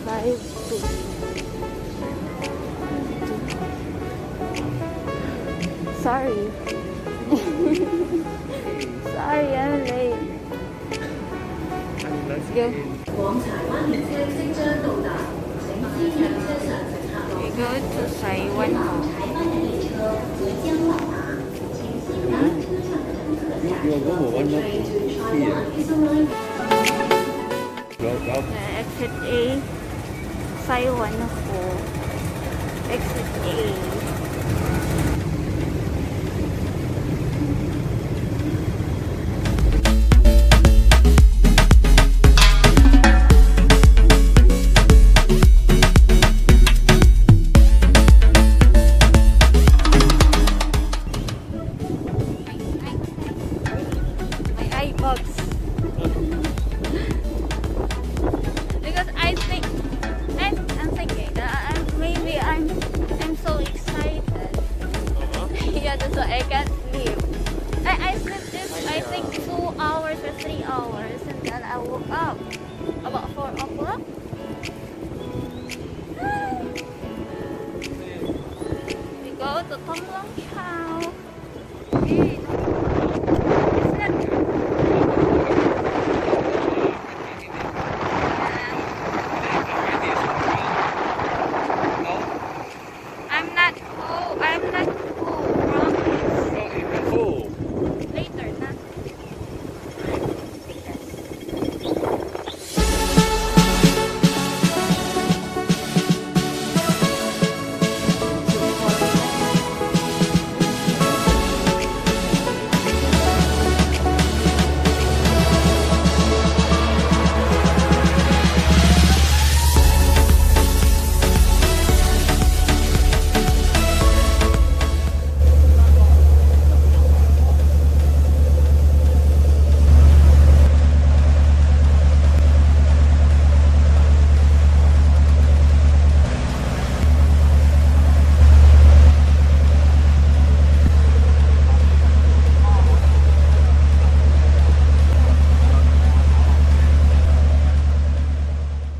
5 to sorry. Sorry, I'm late. Let's go. We go to Taiwan Hall. Exit A, Taiwan Hall. Exit A. Because I'm thinking that maybe I'm so excited. Yeah, that's why I can't sleep. I slept this I think 2 hours or 3 hours, and then I woke up about 4 o'clock. We go to Tung.